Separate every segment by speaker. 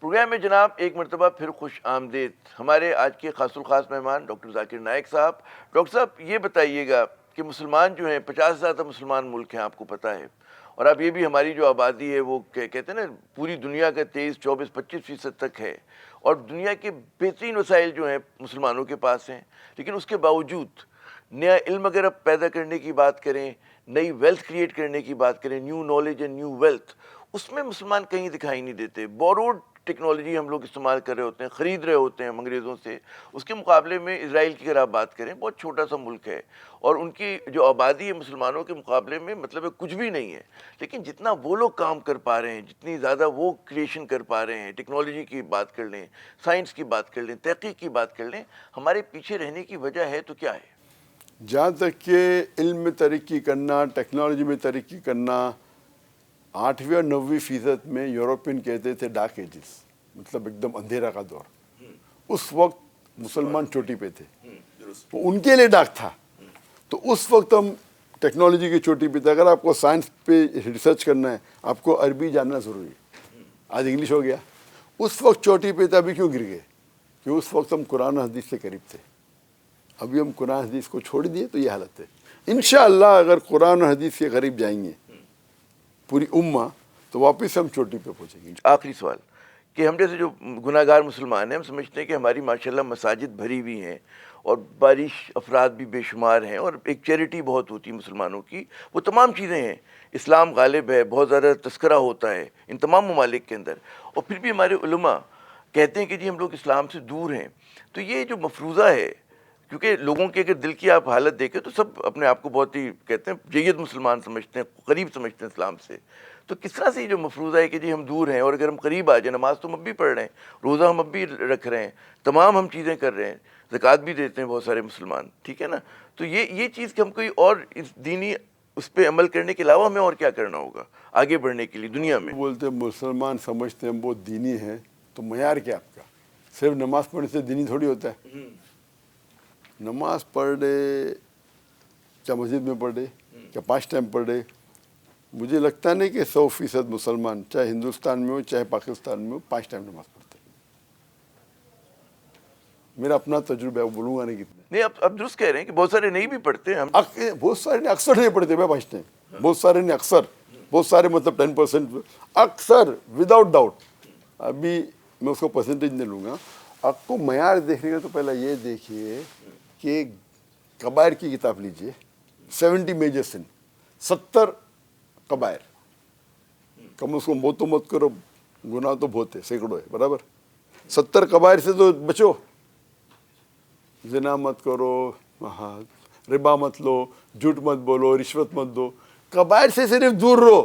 Speaker 1: Programme میں جناب ایک مرتبہ پھر خوش آمدید. ہمارے آج کے خاص الخاص مہمان ڈاکٹر ذاکر نائک صاحب. ڈاکٹر صاحب یہ بتائیے گا کہ مسلمان جو ہیں 50 سے زیادہ مسلمان ملک ہیں، آپ کو پتہ ہے، اور اب یہ بھی ہماری جو آبادی ہے وہ کہتے ہیں نا پوری دنیا کا 23, 24, 25% تک ہے، اور دنیا کے بہترین وسائل جو ہیں مسلمانوں کے پاس ہیں. لیکن اس کے باوجود نیا علم اگر آپ پیدا کرنے کی بات کریں، نئی ویلتھ کریٹ کرنے کی بات کریں، new knowledge and new wealth, اس میں مسلمان کہیں دکھائی نہیں دیتے. بوروڈ ٹیکنالوجی ہم لوگ استعمال کر رہے ہوتے ہیں، خرید رہے ہوتے ہیں انگریزوں سے. اس کے مقابلے میں اسرائیل کی اگر آپ بات کریں، بہت چھوٹا سا ملک ہے، اور ان کی جو آبادی ہے مسلمانوں کے مقابلے میں مطلب ہے کچھ بھی نہیں ہے. لیکن جتنا وہ لوگ کام کر پا رہے ہیں، جتنی زیادہ وہ کریشن کر پا رہے ہیں، ٹیکنالوجی کی بات کر لیں، سائنس کی بات کر لیں، تحقیق کی بات کر لیں، ہمارے پیچھے رہنے کی وجہ ہے تو کیا ہے؟
Speaker 2: جہاں تک کہ علم میں ترقی کرنا، ٹیکنالوجی میں ترقی کرنا، 8ویں اور 9ویں% میں یورپین کہتے تھے ڈارک ایجز، مطلب ایک دم اندھیرا کا دور. اس وقت مسلمان چوٹی پہ تھے، وہ ان کے لیے ڈارک تھا. تو اس وقت ہم ٹیکنالوجی کی چوٹی پہ تھے. اگر آپ کو سائنس پہ ریسرچ کرنا ہے، آپ کو عربی جاننا ضروری ہے. آج انگلش ہو گیا. اس وقت چوٹی پہ تھے، ابھی کیوں گر گئے؟ کہ اس وقت ہم قرآن و حدیث سے قریب تھے. ابھی ہم قرآن حدیث کو چھوڑ دیے تو یہ حالت ہے. انشاءاللہ اگر قرآن و حدیث کے قریب جائیں گے پوری امہ، تو واپس ہم چوٹی پہ پہنچیں گے.
Speaker 1: آخری سوال کہ ہم جیسے جو گناہ گار مسلمان ہیں، ہم سمجھتے ہیں کہ ہماری ماشاءاللہ مساجد بھری ہوئی ہیں اور بارش افراد بھی بے شمار ہیں، اور ایک چیریٹی بہت ہوتی ہے مسلمانوں کی، وہ تمام چیزیں ہیں، اسلام غالب ہے، بہت زیادہ تذکرہ ہوتا ہے ان تمام ممالک کے اندر، اور پھر بھی ہمارے علماء کہتے ہیں کہ جی ہم لوگ اسلام سے دور ہیں. تو یہ جو مفروضہ ہے، کیونکہ لوگوں کے اگر دل کی آپ حالت دیکھیں تو سب اپنے آپ کو بہت ہی کہتے ہیں جید مسلمان سمجھتے ہیں، قریب سمجھتے ہیں اسلام سے. تو کس طرح سے یہ جو مفروضہ ہے کہ جی ہم دور ہیں، اور اگر ہم قریب آ جائیں، نماز تو ہم اب بھی پڑھ رہے ہیں، روزہ ہم اب بھی رکھ رہے ہیں، تمام ہم چیزیں کر رہے ہیں، زکوٰۃ بھی دیتے ہیں بہت سارے مسلمان، ٹھیک ہے نا؟ تو یہ چیز کہ ہم کوئی اور اس دینی اس پہ عمل کرنے کے علاوہ ہمیں اور کیا کرنا ہوگا آگے بڑھنے کے لیے دنیا میں؟
Speaker 2: بولتے ہیں مسلمان سمجھتے ہیں ہم بہت دینی ہیں، تو معیار کیا آپ کا؟ صرف نماز پڑھنے سے دینی تھوڑی ہوتا ہے. نماز پڑھ رہے، چاہے مسجد میں پڑھ رہے، چاہے 5 ٹائم پڑھ رہے، مجھے لگتا نہیں کہ 100% مسلمان چاہے ہندوستان میں ہو چاہے پاکستان میں ہو 5 ٹائم نماز پڑھتے. میرا اپنا تجربہ ہے، وہ بولوں گا نہیں کتنے.
Speaker 1: نہیں، اب درست کہہ رہے ہیں کہ بہت سارے نہیں بھی پڑھتے ہیں.
Speaker 2: بہت سارے نے اکثر نہیں پڑھتے بھائی 5 ٹائم. بہت سارے نے اکثر، بہت سارے مطلب 10% اکثر وداؤٹ ڈاؤٹ. ابھی میں اس کو پرسنٹیج نہیں لوں گا. آپ کو معیار دیکھنے کا تو پہلے یہ دیکھیے کہ کبائر کی کتاب لیجئے، 70 میجر سن، 70 کبائر. کم اس کو وہ تو مت کرو، گناہ تو بہت ہے، سینکڑوں ہے، برابر. 70 کبائر سے تو بچو. زنا مت کرو، ربا مت لو، جھوٹ مت بولو، رشوت مت دو. کبائر سے صرف دور رہو.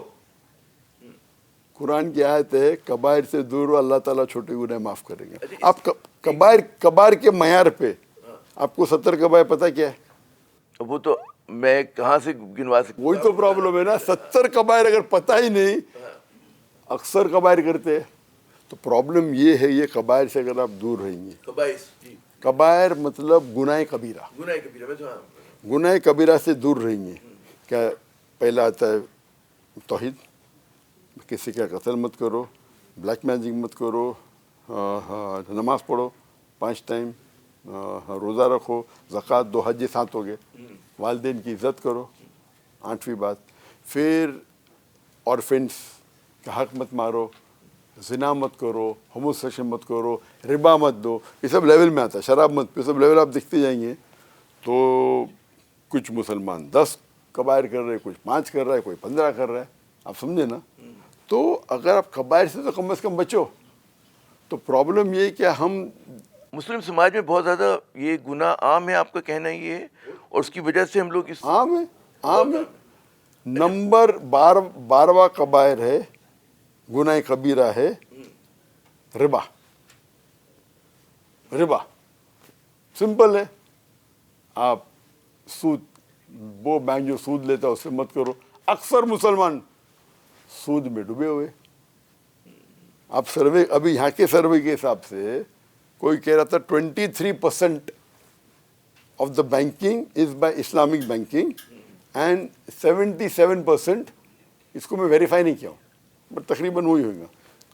Speaker 2: قرآن کی آیت ہے کبائر سے دور رہو، اللہ تعالیٰ چھوٹے گناہ معاف کریں گے. آپ کبائر کے معیار پہ آپ کو 70 کبائر پتہ کیا ہے؟
Speaker 1: وہ تو میں کہاں سے گنوا سکتا؟
Speaker 2: وہی تو پرابلم ہے نا. 70 کبائر اگر پتہ ہی نہیں، اکثر کبائر کرتے. تو پرابلم یہ ہے، یہ کبائر سے اگر آپ دور رہیں گے، کبائر مطلب گناہ کبیرہ، گناہ کبیرہ سے دور رہیں گے. کیا پہلا آتا ہے توحید، کسی کا قتل مت کرو، بلیک میجک مت کرو، نماز پڑھو 5 ٹائم، روزہ رکھو، زکوٰۃ دو، حج 7 ہو گئے، والدین کی عزت کرو 8ویں بات. پھر آرفنس کا حق مت مارو، زنا مت کرو، ہوموسیکشن مت کرو، ربا مت دو. یہ سب لیول میں آتا ہے، شراب مت پہ. سب لیول آپ دیکھتے جائیں گے تو کچھ مسلمان 10 کبائر کر رہے، کچھ 5 کر رہا ہے، کوئی 15 کر رہا ہے. آپ سمجھے نا؟ تو اگر آپ کبائر سے تو کم از کم بچو. تو پرابلم یہ ہے کہ ہم
Speaker 1: مسلم سماج میں بہت زیادہ یہ گناہ عام ہے، آپ کا کہنا یہ ہے، اور اس کی وجہ سے ہم لوگ اس
Speaker 2: عام ہے. نمبر 12واں کبائر ہے، گناہ کبیرہ ہے ربا. ربا سمپل ہے. آپ سود، وہ بینک جو سود لیتا ہے اس سے مت کرو. اکثر مسلمان سود میں ڈوبے ہوئے. آپ سروے، ابھی یہاں کے سروے کے حساب سے کوئی کہہ رہا تھا 23% of the banking is by Islamic banking and 77%، اس کو میں ویریفائی نہیں کیا ہوں بٹ تقریباً وہی ہوگا.